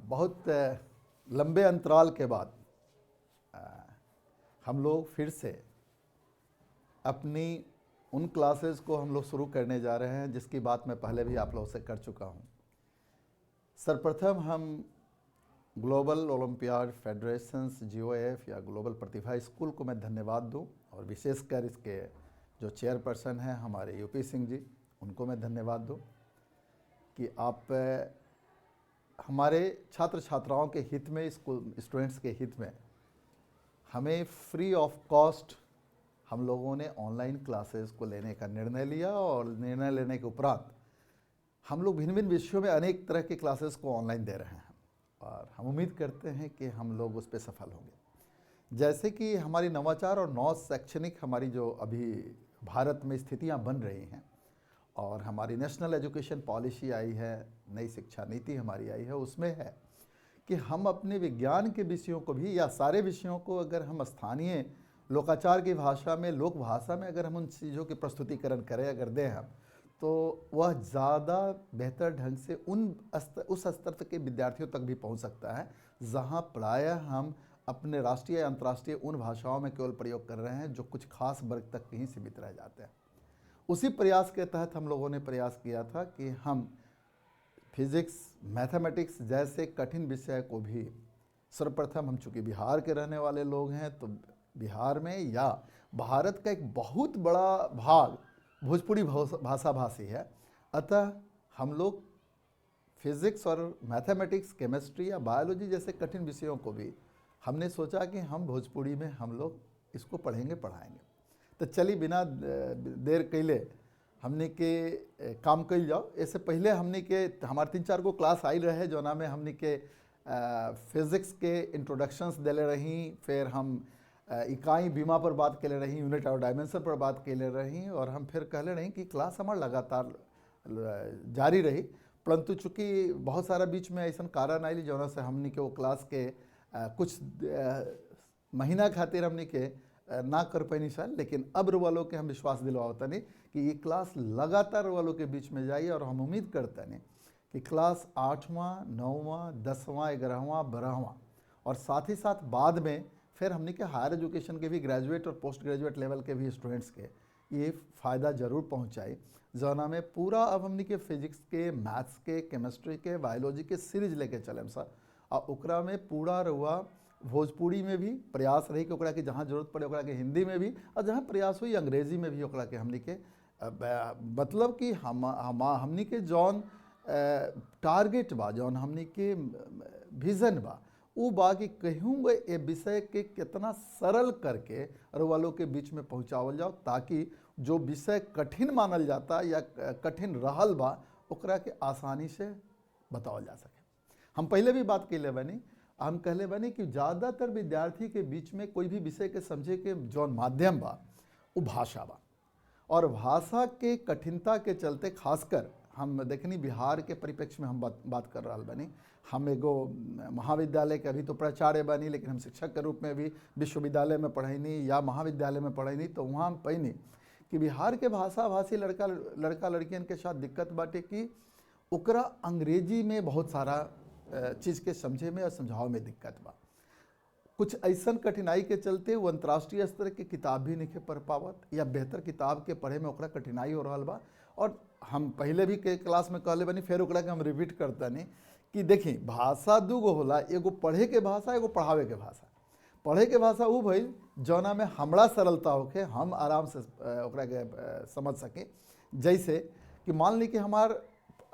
बहुत लंबे अंतराल के बाद हम लोग फिर से अपनी उन क्लासेस को हम लोग शुरू करने जा रहे हैं जिसकी बात मैं पहले भी आप लोगों से कर चुका हूं। सर्वप्रथम हम ग्लोबल ओलंपियाड फेडरेशंस GOF या ग्लोबल प्रतिभा स्कूल को मैं धन्यवाद दूं और विशेषकर इसके जो चेयरपर्सन हैं हमारे यूपी सिंह जी, उनको मैं धन्यवाद दूं कि आप हमारे छात्र छात्राओं के हित में, स्कूल स्टूडेंट्स के हित में हमें फ्री ऑफ कॉस्ट हम लोगों ने ऑनलाइन क्लासेस को लेने का निर्णय लिया और निर्णय लेने के उपरांत हम लोग भिन्न भिन्न विषयों में अनेक तरह के क्लासेस को ऑनलाइन दे रहे हैं और हम उम्मीद करते हैं कि हम लोग उस पर सफल होंगे। जैसे कि हमारी नवाचार और नौ शैक्षणिक हमारी जो अभी भारत में स्थितियां बन रही हैं और हमारी नेशनल एजुकेशन पॉलिसी आई है, नई शिक्षा नीति हमारी आई है, उसमें है कि हम अपने विज्ञान के विषयों को भी या सारे विषयों को अगर हम स्थानीय लोकाचार की भाषा में, लोक भाषा में अगर हम उन चीज़ों की प्रस्तुतिकरण करें, अगर दें हम, तो वह ज़्यादा बेहतर ढंग से उस स्तर तक के विद्यार्थियों तक भी पहुंच सकता है जहां प्रायः हम अपने राष्ट्रीय अंतर्राष्ट्रीय उन भाषाओं में केवल प्रयोग कर रहे हैं जो कुछ खास वर्ग तक ही सीमित रह जाते हैं। उसी प्रयास के तहत हम लोगों ने प्रयास किया था कि हम फिजिक्स, मैथमेटिक्स जैसे कठिन विषय को भी सर्वप्रथम, हम चूँकि बिहार के रहने वाले लोग हैं तो बिहार में या भारत का एक बहुत बड़ा भाग भोजपुरी भाषा भाषी है, अतः हम लोग फिजिक्स और मैथमेटिक्स, केमिस्ट्री या बायोलॉजी जैसे कठिन विषयों को भी हमने सोचा कि हम भोजपुरी में हम लोग इसको पढ़ाएंगे। तो चलिए बिना देर कैले हमने के काम कल जाओ। इससे पहले हमने के हमारे 3-4 को क्लास आई रहे जो ना में हमने के फिज़िक्स के इंट्रोडक्शंस दिले रही, फिर हम इकाई बीमा पर बात कर ले रही, यूनिट और डायमेंशन पर बात कर ले रही और हम फिर कहले रही कि क्लास हमारा लगातार जारी रही, परंतु चूँकि बहुत सारा बीच में ऐसा कारण आइल जौना से हमने के वो क्लास के कुछ महीना खातिर हमने के ना कर पैनी सर, लेकिन अब वालों के हम विश्वास दिलवाता नहीं कि ये क्लास लगातार वालों के बीच में जाइए और हम उम्मीद करते हैं कि क्लास 8वां, 9वां, 10वां, 11वां, 12वां और साथ ही साथ बाद में फिर हमने के हायर एजुकेशन के भी ग्रेजुएट और पोस्ट ग्रेजुएट लेवल के भी स्टूडेंट्स के ये फ़ायदा ज़रूर पहुंचाए, जौना में पूरा अब हमने के फिजिक्स के, मैथ्स के, केमिस्ट्री के, बायोलॉजी के सीरीज लेके चले सर और ओकरा में पूरा रहुआ भोजपुरी में भी प्रयास रही कि ओकरा के जहाँ जरूरत पड़े ओकरा के हिंदी में भी और जहाँ प्रयास हुई अंग्रेजी में भी ओकरा के हमने के मतलब कि हमने के जौन टारगेट बा, जौन हमने के विज़न बा, वो बा कि कहूँगा ये विषय के कितना सरल करके वालों के बीच में पहुँचावल जाओ ताकि जो विषय कठिन मानल जाता या कठिन रहल बा ओकरा के आसानी से बतावल जा सके। हम पहले भी बात कैले बनी, हम कहले बनी कि ज़्यादातर विद्यार्थी के बीच में कोई भी विषय के समझे के जौन माध्यम बा वो भाषा बा और भाषा के कठिनता के चलते खासकर हम देखनी बिहार के परिप्रेक्ष्य में हम बात कर रहा बनी। हम एगो महाविद्यालय के अभी तो प्राचार्य बनी, लेकिन हम शिक्षक के रूप में भी विश्वविद्यालय में पढ़ैनी या महाविद्यालय में पढ़ैनी, तो वहाँ हम पैनी कि बिहार के भाषा भाषी लड़का लड़कियन के साथ दिक्कत बाटे कि ओकरा अंग्रेजी में बहुत सारा चीज़ के समझे में और समझाव में दिक्कत बा। कुछ ऐसा कठिनाई के चलते वो अंतर्राष्ट्रीय स्तर के किताब भी नहीं पढ़ पावत या बेहतर किताब के पढ़े में ओकरा कठिनाई हो रहा बा। और हम पहले भी के क्लास में कहले बनी, फिर ओकरा के हम रिपीट करता नहीं कि देखी भाषा दूगो होला, एगो पढ़े के भाषा, एगो पढ़ावे के भाषा। पढ़े के भाषा वो भइल जौना में हमरा सरलता होके हम आराम से ओकरा के समझ सके। जैसे कि मान ली कि हमार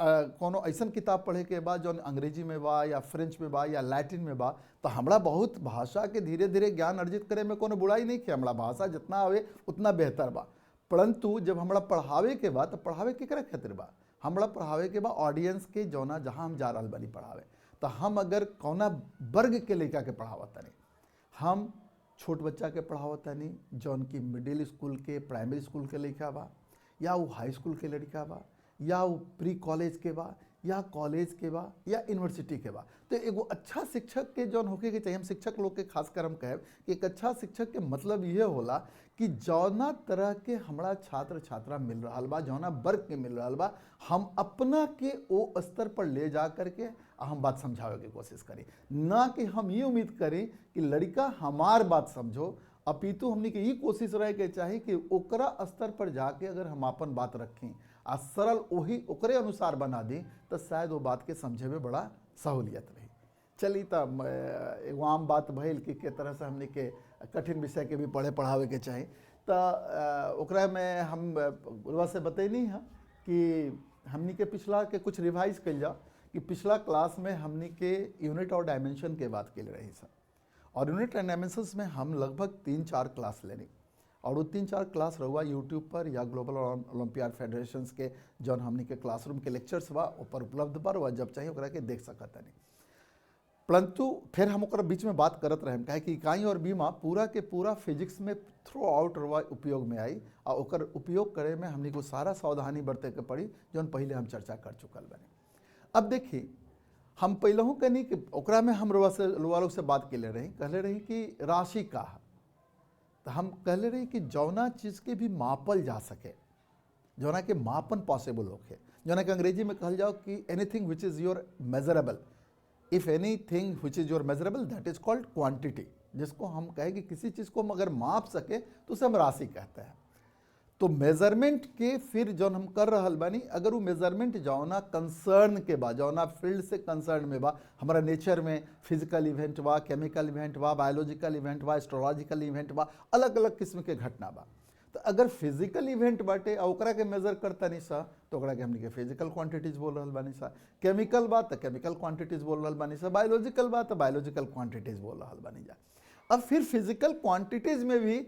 कोनो ऐसा किताब पढ़े के बाद जो अंग्रेजी में बा या फ्रेंच में बा या लैटिन में बा, तो हमरा बहुत भाषा के धीरे धीरे ज्ञान अर्जित करे में कोनो बुराई नहीं कि हमरा भाषा जितना आवे उतना बेहतर बा, परंतु जब हमरा पढ़ावे के बा तो पढ़ावे केकरा खातिर बा, हमरा पढ़ावे के बा ऑडियंस के जौना जहाँ हम जा रहा बनी पढ़ावे। तो हम अगर कौना वर्ग के लड़का के पढ़ावता नहीं, हम छोट बच्चा के पढ़ावता नहीं जौन की मिडिल स्कूल के, प्राइमरी स्कूल के लड़का बा या वो हाई स्कूल के लड़का बा या वो प्री कॉलेज के बा या कॉलेज के बा या यूनिवर्सिटी के बा। तो एगो अच्छा शिक्षक के जौन होके के चाहिए, हम शिक्षक लोग के खासकर हम कहेब कि एक अच्छा शिक्षक के मतलब ये होला कि जौना तरह के हमरा छात्र छात्रा मिल रहा बा, जौना वर्ग के मिल रहा बा, हम अपना के वो स्तर पर ले जा करके हम बात समझावे की कोशिश करी, ना कि हम ये उम्मीद करें कि लड़का हमार बात समझो। अपितु हमने के ये कोशिश रहे के चाहिए कि ओकरा स्तर पर जाके अगर हम अपन बात रखें आ सरल वही ओकरे अनुसार बना दी तो शायद वो बात के समझे में बड़ा सहूलियत रही। चली तो एगो आम बात भइल कि के तरह से हमने के कठिन विषय के भी पढ़ावे के चाही। तो ओकरा में हम उर्वा से बतैनी है कि हमनी के पिछला के कुछ रिवाइज कल जाओ कि पिछला क्लास में हमनी के यूनिट और डायमेंशन के बात कल रही सर, और यूनिट एंड डायमेंशंस में हम लगभग 3-4 क्लास लेनी, और वो 3-4 क्लास रहुआ यूट्यूब पर या ग्लोबल ओलंपियाड फेडरेशंस के जौन हमनी के क्लासरूम के लेक्चर्स बा ऊपर उपलब्ध बा, वह जब चाहिए ओकरा के देख सकता नहीं। परंतु फिर हम ओकरा बीच में बात करत रहे कहे कि इकाई और बीमा पूरा के पूरा फिजिक्स में थ्रू आउट रहुआ उपयोग में आई, और ओकर उपयोग करे में हमनी को सारा सावधानी बरते के पड़ी जौन पहले हम चर्चा कर चुकल बने। अब देखिए हम पहलू कनी कि ओकरा में हम रुआ लोग से बात के ले रही, कहले रही कि राशि का है, तो हम कहले रही कि जौना चीज़ के भी मापल जा सके, जौना के मापन पॉसिबल होके, जौना के अंग्रेजी में कहल जाओ कि anything which is your measurable, if anything which is your measurable that is called quantity, जिसको हम कहें कि किसी चीज़ को हम अगर माप सके तो उसे हम राशि कहते हैं। तो मेजरमेंट के फिर जौन हम कर रहा बानी, अगर वो मेजरमेंट जौना कंसर्न के बा, जौना फील्ड से कंसर्न में बा, हमारा नेचर में फिजिकल इवेंट बा, केमिकल इवेंट बा, बायोलॉजिकल इवेंट बा, एस्ट्रोलॉजिकल इवेंट बा, अलग अलग किस्म के घटना बा। तो अगर फिजिकल इवेंट बाटे और ओकरा के मेजर करता नहीं सा तो ओकरा के हमनी के फिजिकल क्वांटिटीज बोल रहा बानी सा, केमिकल बा तो केमिकल क्वांटिटीज बोल रहा बानी सा, बायोलॉजिकल बा तो बायोलॉजिकल क्वांटिटीज बोल रहा बानी जा। अब फिर फिजिकल क्वांटिटीज में भी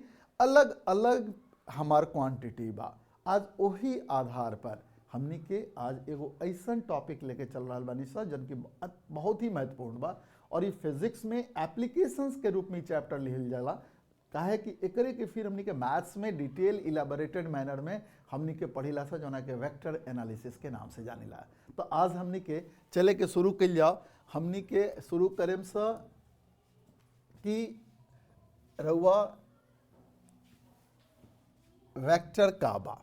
अलग अलग हमार क्वांटिटी बा। आज वही आधार पर हमनी के आज एगो ऐसा टॉपिक लेके चल रहा बानी सा जन की बहुत ही महत्वपूर्ण बा, और ये फिजिक्स में एप्लीकेशंस के रूप में चैप्टर लिखल जाला, काहे कि एकरे के फिर हमनी के मैथ्स में डिटेल इलाबोरेटेड मैनर में हमनी के पढ़िला सा जोना के वेक्टर एनालिसिस के नाम से जानिला। तो आज हमनी के चले के शुरू कल जाओ, हमनी के शुरू करें सा कि रउआ वेक्टर का बा।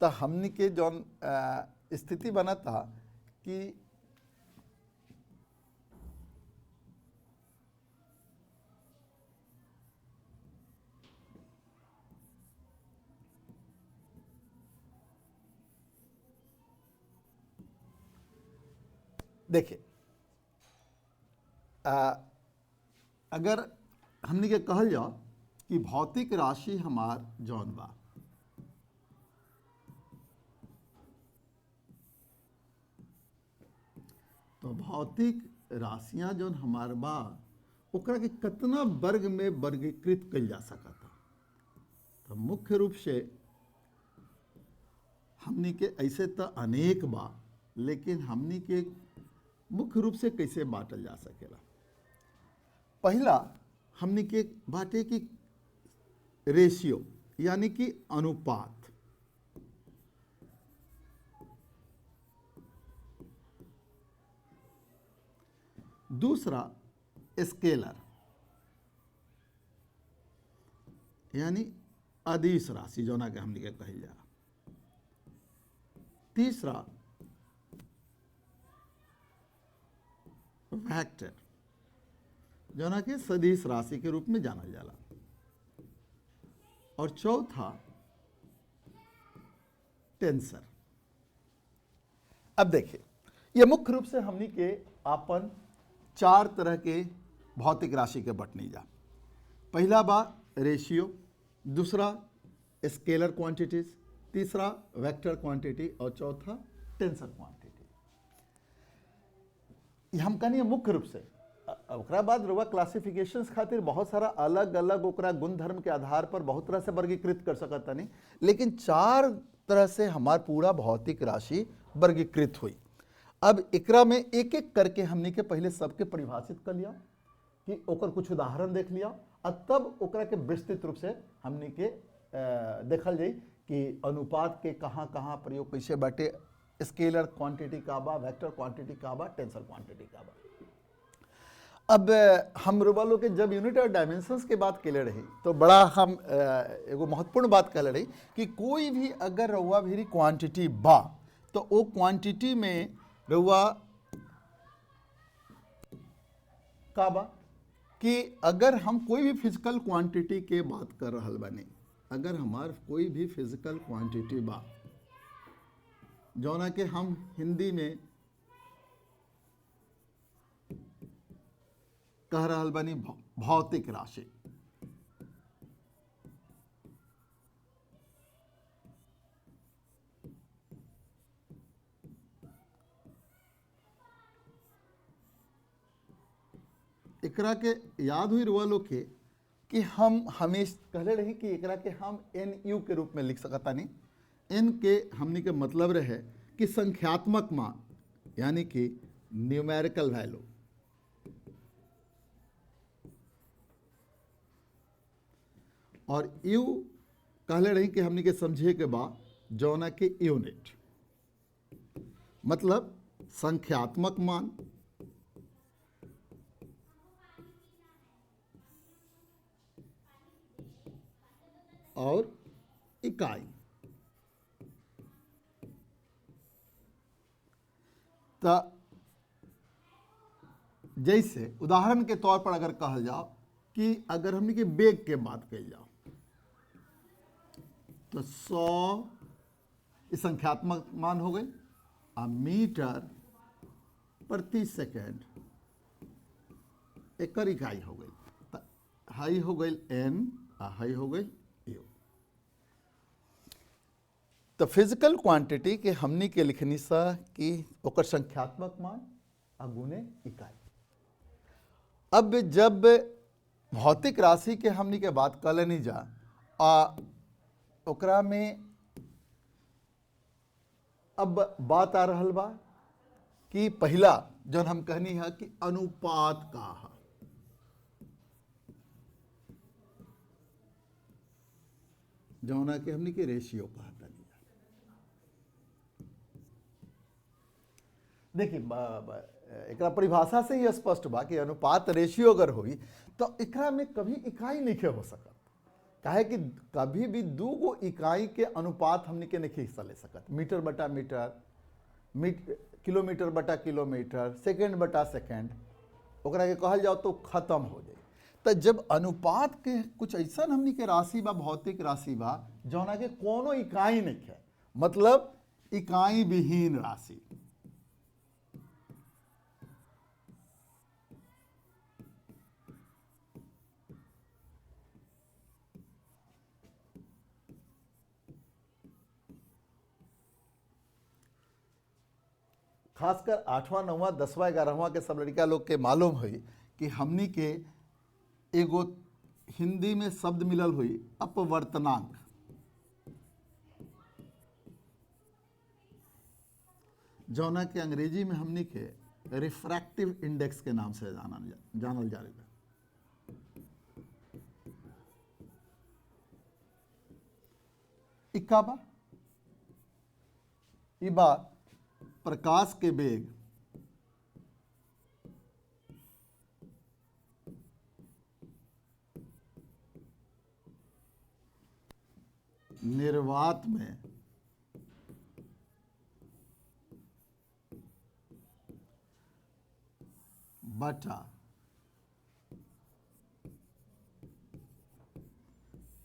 तो हमनी के जौन स्थिति बना था कि देखिए अगर हमनी के कहल जाओ कि भौतिक राशि हमार जौन बा, तो भौतिक राशियां जौन हमार बा ओकरा के कितना वर्ग में वर्गीकृत कल जा सकता। तो मुख्य रूप से हमनी के ऐसे तो अनेक बा, लेकिन हमनी के मुख्य रूप से कैसे बांटल जा सकेला। पहला हमनी के बाटे की रेशियो यानी कि अनुपात, दूसरा स्केलर यानी अदिश राशि जोना के हमनी के कहल जा, तीसरा वेक्टर जोना के सदिश राशि के रूप में जानल जाला, और चौथा टेंसर। अब देखिए ये मुख्य रूप से हमनी के अपन 4 तरह के भौतिक राशि के बटनी जा। पहला बा रेशियो, दूसरा स्केलर क्वांटिटीज, तीसरा वेक्टर क्वांटिटी और चौथा टेंसर क्वांटिटी। हम कहनी मुख्य रूप से ओकरा बाद रुआ क्लासिफिकेशंस खातिर बहुत सारा अलग अलग ओकरा गुण धर्म के आधार पर बहुत तरह से वर्गीकृत कर सकता नहीं, लेकिन 4 तरह से हमार पूरा भौतिक राशि वर्गीकृत हुई। अब एकरा में एक एक करके हमनी के पहले सबके परिभाषित कर लिया कि ओकर कुछ उदाहरण देख लिया, और तब ओकरा के विस्तृत रूप से हमनी के देखल जाई कि अनुपात के कहाँ कहाँ प्रयोग कैसे बाटे, स्केलर क्वांटिटी का बा, वेक्टर क्वांटिटी का बा, टेंसर क्वांटिटी का बा। अब हम रुआ लोग के जब यूनिट और डायमेंशंस के बात कले रही तो बड़ा हम एगो महत्वपूर्ण बात कले रही कि कोई भी अगर रउआ भी क्वांटिटी बा तो वो क्वांटिटी में रउआ का बा कि अगर हम कोई भी फिजिकल क्वांटिटी के बात कर रहा बानी, अगर हमार कोई भी फिजिकल क्वांटिटी बा जौना के हम हिंदी में कह रहा बानी भौतिक राशि, एकरा के याद हुई रुआ लोग के कि हम हमेशा कहले रही कि एकरा के हम एन यू के रूप में लिख सकता नहीं। एन के हमनी के मतलब रहे कि संख्यात्मक मान यानी कि न्यूमेरिकल वैल्यू, और यू कहले रही कि हमनी के समझे के बाद जौना के यूनिट मतलब संख्यात्मक मान और इकाई। तो जैसे उदाहरण के तौर पर अगर कहल जाओ कि अगर हमने के वेग के बात कही जाओ तो 100 संख्यात्मक मान हो गई, आ मीटर प्रति सेकेंड एक इकाई हो गई। तो हाई हो गई एन आ हाई हो गई यू। तो फिजिकल क्वांटिटी के हमनी के लिखनी सा कि ओकर संख्यात्मक मान अगुने इकाई। अब जब भौतिक राशि के हमनी के बात कर लेनी जा ओकरा में अब बात आ रहल बा कि पहला जब हम कहनी है कि अनुपात का है, जौना के हमनी के रेशियो कहता नहीं। देखिए एकरा परिभाषा से ही स्पष्ट बा कि अनुपात रेशियो अगर हुई तो एकरा में कभी इकाई नहीं हो सकत। काहे कि कभी भी दू गो इकाई के अनुपात हमने के नहीं हिस्सा ले सकत। मीटर बटा मीटर, किलोमीटर बटा किलोमीटर, सेकेंड बटा सेकेंड, ओकरा के कहल जाओ तो खत्म हो जाए। तो जब अनुपात के कुछ ऐसा हमनी के राशि बा, भौतिक राशि बा जौना के कोनो इकाई नहीं है, मतलब इकाई विहीन राशि। खासकर 8वां 9वां 10वां 11वां के सब लड़का लोग के मालूम हुई कि हमनी के एगो हिंदी में शब्द मिलल हुई अपवर्तनांक, जौना के अंग्रेजी में हमनी के रिफ्रैक्टिव इंडेक्स के नाम से जानल जा रहा। इक्का बा प्रकाश के वेग निर्वात में बटा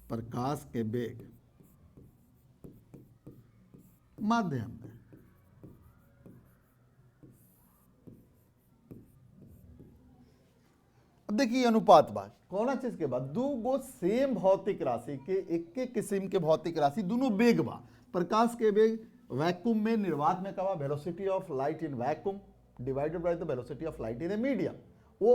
प्रकाश के वेग माध्यम में। अब देखिए अनुपात बात कौन चीज के बाद दू गो सेम भौतिक राशि के एक किस्म के भौतिक राशि दोनों वेग बा। प्रकाश के वेग वैक्यूम में निर्वात में कहा velocity of light in vacuum divided by the velocity of light in a medium. वो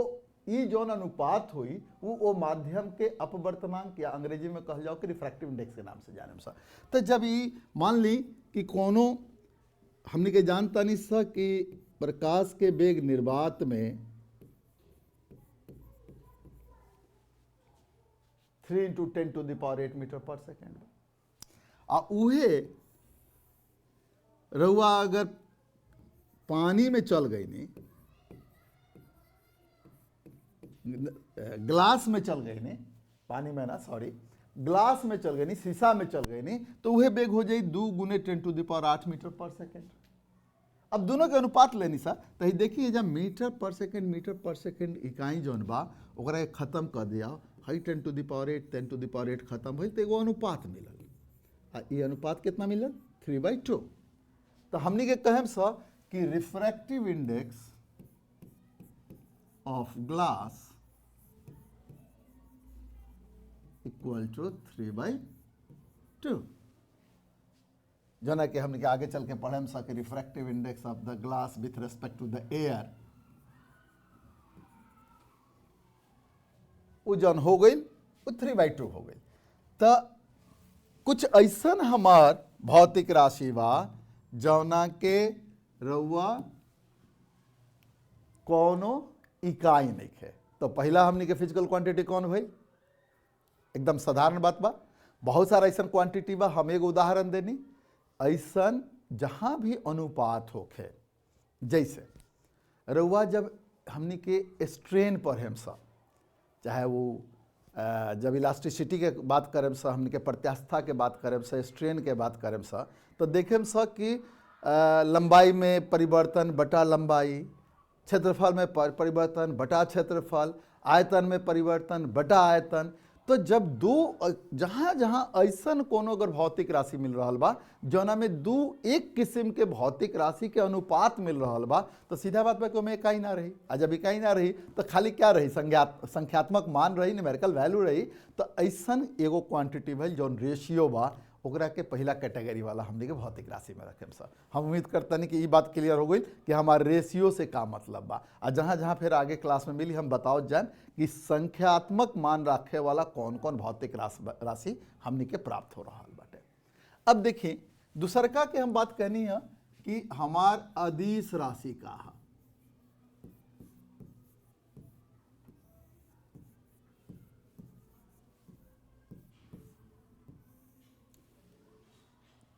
ई जौन अनुपात हुई वो माध्यम के अपवर्तनांक या अंग्रेजी में कह जाओ कि रिफ्रैक्टिव इंडेक्स के नाम से जाने सा। तो जब ये मान ली कि कोनो हमने के जानता नहीं सा कि प्रकाश के वेग निर्वात में 3 × 10⁸ मीटर पर सेकेंड, आ उहे रउआ अगर पानी में चल गई नहीं, ग्लास में चल गई नहीं, पानी में ना सॉरी, ग्लास में चल गई नहीं, शीशा में चल गई नहीं, तो वह बेग हो जाए 2 गुने 10⁸ मीटर पर सेकेंड। अब दोनों के अनुपात लेनी सा, तो देखिए जब मीटर पर सेकेंड इकाई जौन बा ओकरा के खत्म कर दिया, हाई 10⁸ खत्म हो तो एगो अनुपात मिलल। ये अनुपात कितना मिलल? 3/2। तो हमने के कहम सा कि refractive index of glass equal to 3/2। जना कि हमने के आगे चल के पढ़े सा कि refractive index of the glass with respect to the air वो जन हो गई, वो 3/2 हो गई। तो कुछ ऐसा हमार भौतिक राशि बा जौना के रउआ कौनो इकाई नहीं है। तो पहला हमने के फिजिकल क्वांटिटी कौन भाई? एकदम साधारण बात बा। बहुत सारा ऐसा क्वांटिटी बा, हम एगो उदाहरण देनी, ऐसा जहाँ भी अनुपात होखे, जैसे रउआ जब हमने के स्ट्रेन पढ़ेम सा, चाहे वो जब इलास्टिसिटी के बात करें सा, हमने के प्रत्यास्थता के बात करें सा, स्ट्रेन के बात करें सा, तो देखें सा कि लंबाई में परिवर्तन बटा लंबाई, क्षेत्रफल में परिवर्तन बटा क्षेत्रफल, आयतन में परिवर्तन बटा आयतन। तो जब दो जहाँ जहाँ ऐसा कोनो अगर भौतिक राशि मिल रहा बा जौना में दो एक किस्म के भौतिक राशि के अनुपात मिल रहा बा, तो सीधा बात बा कि ओमे इकाई ना रही। आ जब इकाई ना रही तो खाली क्या रही? संख्यात्मक मान रही, न्यूमेरिकल वैल्यू रही। तो ऐसा एगो क्वांटिटी भइल जौन रेशियो बा, ओकरा के पहला कैटेगरी वाला हमने के भौतिक राशि में रखें सर। हम उम्मीद करते नहीं कि ये बात क्लियर हो गई कि हमारे रेशियो से का मतलब बा। और जहाँ जहाँ फिर आगे क्लास में मिली हम बताओ जाए कि संख्यात्मक मान रखे वाला कौन कौन भौतिक राशि हमने के प्राप्त हो रहा बाटे। अब देखिए दूसरका के हम बात कहनी है कि हमार अदिश राशि का है।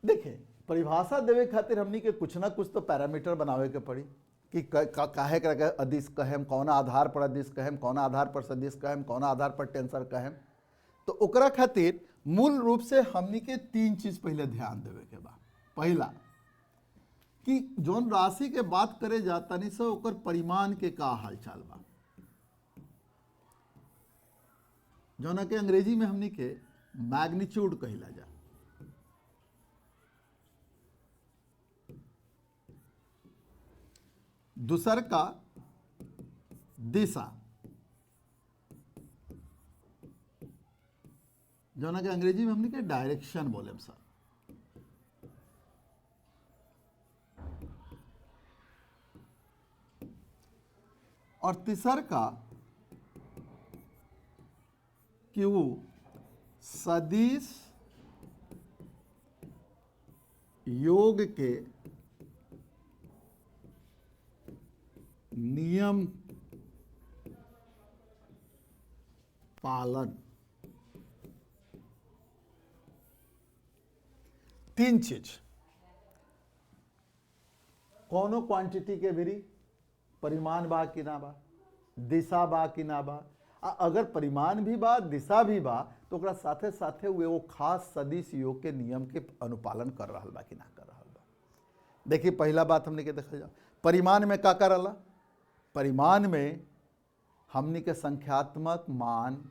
देखिए परिभाषा देवे खातिर हमनी के कुछ ना कुछ तो पैरामीटर बनावे के पड़ी कि काहे के अदिश कहेम, कौन आधार पर अदिश कहेम, कौन आधार पर सदिश कहेम, कौन आधार पर टेंसर कहेम। तो ओकरा खातिर मूल रूप से हमनी के 3 चीज पहले ध्यान देवे के बा। पहला कि जोन राशि के बात करे जाता नहीं सो ओकर परिमाण के का हालचाल बा, जोना के अंग्रेजी में हमनी के मैग्नीट्यूड कहिला जा। दूसर का दिशा, जोना के अंग्रेजी में हमने के डायरेक्शन बोले सर। और तीसर का कि वो सदिश योग के नियम पालन। 3 चीज, कौनो क्वांटिटी के भी परिमाण बा कि ना बा, दिशा बा कि ना बा। अगर परिमाण भी बा दिशा भी बा तो ओकरा साथे साथे वो खास सदिश योग के नियम के अनुपालन कर रहा बा कि ना कर रहा बा। देखिए पहला बात हमने के देखा जा, परिमाण में का करला? परिमाण में हमने के संख्यात्मक मान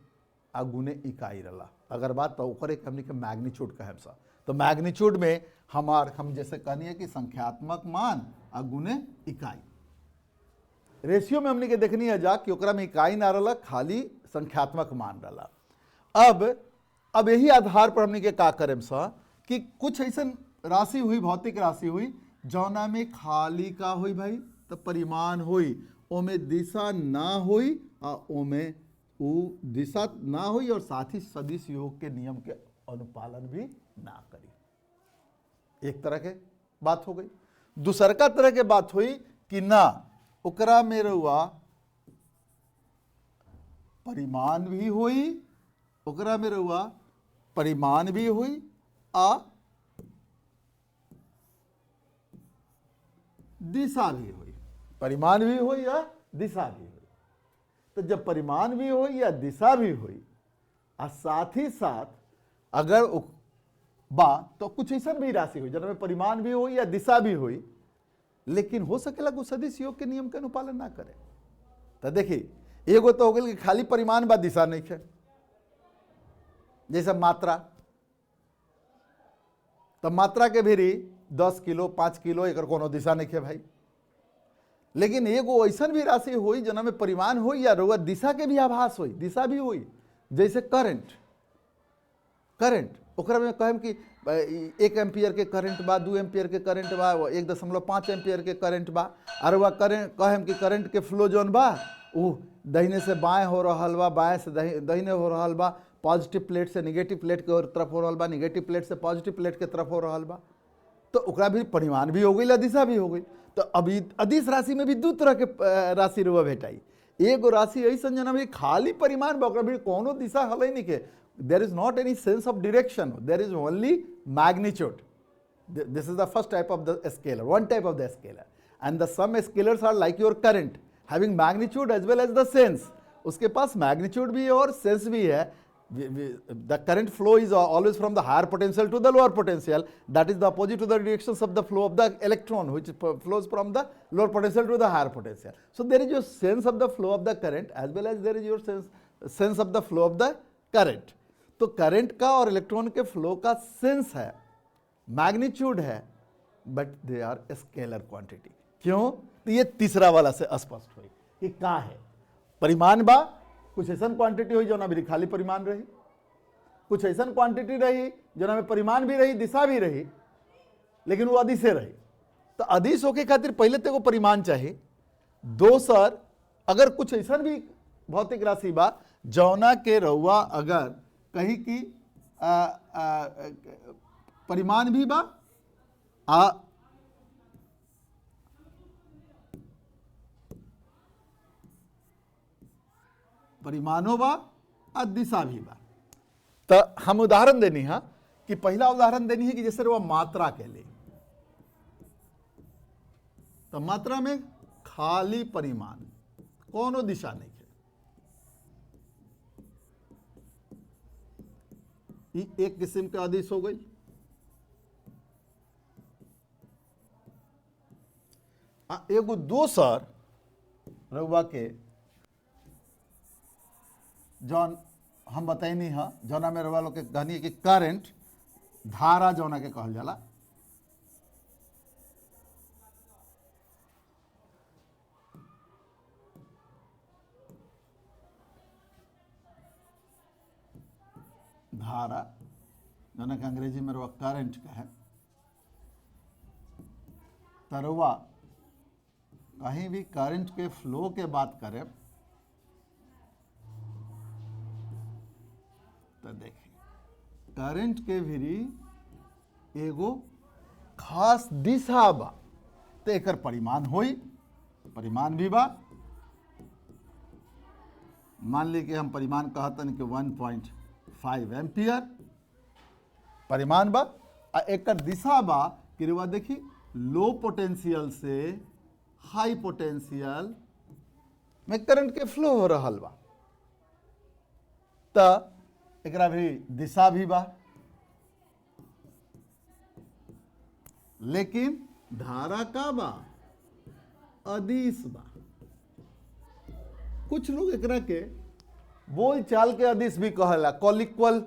अगुने इकाई रला। अगर बात तो ओकरे हमने के मैग्नीट्यूड कहेम सा। तो मैग्नीट्यूड में हम जैसे कहनी है कि संख्यात्मक मान अगुने इकाई। रेशियो में हमने के देखनी है जा कि ओकरा में इकाई ना रला, खाली संख्यात्मक मान रला। अब यही आधार पर हमने के का करेम सा कि कुछ ऐसा राशि हुई, भौतिक राशि हुई जौना में खाली का हुई भाई, तो परिमाण हुई, ओमे दिशा ना हुई और ओमे दिशा ना हुई और साथ ही सदिश योग के नियम के अनुपालन भी ना करी। एक तरह के बात हो गई। दूसरका तरह के बात हुई कि ना ओकरा में रहुआ परिमाण भी हुई, ओकरा में रहुआ परिमाण भी हुई आ दिशा भी हुई, परिमाण भी हुई या दिशा भी हुई। तो जब परिमाण भी हुई या दिशा भी हुई और साथ ही साथ अगर बा तो कुछ ऐसा भी राशि हुई जिनमें परिमाण भी हुई या दिशा भी हुई, लेकिन हो सकेला कुछ सदिश योग के नियम के अनुपालन ना करे। तो देखिए एगो तो हो गई कि खाली परिमाण बा दिशा नहीं है, जैसे मात्रा, तो मात्रा के भी 10 किलो 5 किलो एक कोनो दिशा नहीं है भाई। लेकिन एगो ऐसा भी राशि हुई जना में परिमाण हुई या रुआ दिशा के भी आभास हुई, दिशा भी हुई, जैसे करंट ओकरा में कहम कि 1 एम्पियर के करंट बा, 2 एम्पियर के करंट बा, 1.5 एम्पियर के करंट बा, और वह करंट कहम कि करंट के फ्लो जोन बा वो दाहिने से बाएं हो रहा बा, बाएं से दाहिने हो रहा बा, पॉजिटिव प्लेट से निगेटिव प्लेट के तरफ हो रहा बा, निगेटिव प्लेट से पॉजिटिव प्लेट के तरफ हो रहा बा। तो ओकरा भी परिमाण भी हो गई या दिशा भी हो गई। तो अभी अदिश राशि में भी दो तरह के राशि रुआ भेटाई। एगो राशि ऐसा जना भी खाली परिमाण बा, ओकरा भी कोनो दिशा हल नहीं के, there is not any sense of direction, there is only magnitude. This is the first type of the scalar, one type of the scalar, and the some scalars are like your current, having magnitude as well as the sense. उसके पास magnitude भी है और sense भी है। The current flow is always from the higher potential to the lower potential, that is the opposite to the directions of the flow of the electron, which flows from the lower potential to the higher potential. So there is your sense of the flow of the current as well as there is your sense of the flow of the current. तो current का और electron के flow का sense है, magnitude है, but they are scalar quantity. क्यों? तो ये तीसरा वाला से स्पष्ट हुई कि का है परिमाण बा, कुछ ऐसा क्वांटिटी हुई जो ना भी खाली परिमाण रही, कुछ ऐसा क्वांटिटी रही जो ना में परिमाण भी रही दिशा भी रही, लेकिन वो अदिशे रही। तो अदिश होके खातिर पहले तो परिमाण चाहिए, दोसर अगर कुछ ऐसा भी भौतिक राशि बा जौना के रउआ अगर कहीं की परिमाण भी बा परिमाणों बा और दिशा भी बा। तो हम उदाहरण देनी है कि पहला उदाहरण देनी है कि जैसे वो मात्रा के लिए, तो मात्रा में खाली परिमाण, कोनो दिशा नहीं है, एक किस्म का आदेश हो गई। एगो दोसर रउआ के जौन हम बताइनी है, जौना में रउआ लोग के कहनी कि करंट धारा जौना के कहल जाला, धारा जौना के अंग्रेजी में रउआ करंट का है। तरवा कहीं भी करंट के फ्लो के बात करें तो देखिए करंट के भी एगो खास दिशा बा, तो एकर परिमाण होई, परिमाण भी बा। मान ली कि हम परिमाण कहतन कि 1.5 एम्पियर परिमाण बा, एकर दिशा बा कि रुआ देखी लो पोटेंशियल से हाई पोटेंशियल में करंट के फ्लो हो रहा बा, त एकरा भी दिशा भी बा, लेकिन धारा का बा अदिश बा। कुछ लोग एकरा के बोल चाल के अदिश भी कहेला, कॉलिक्वल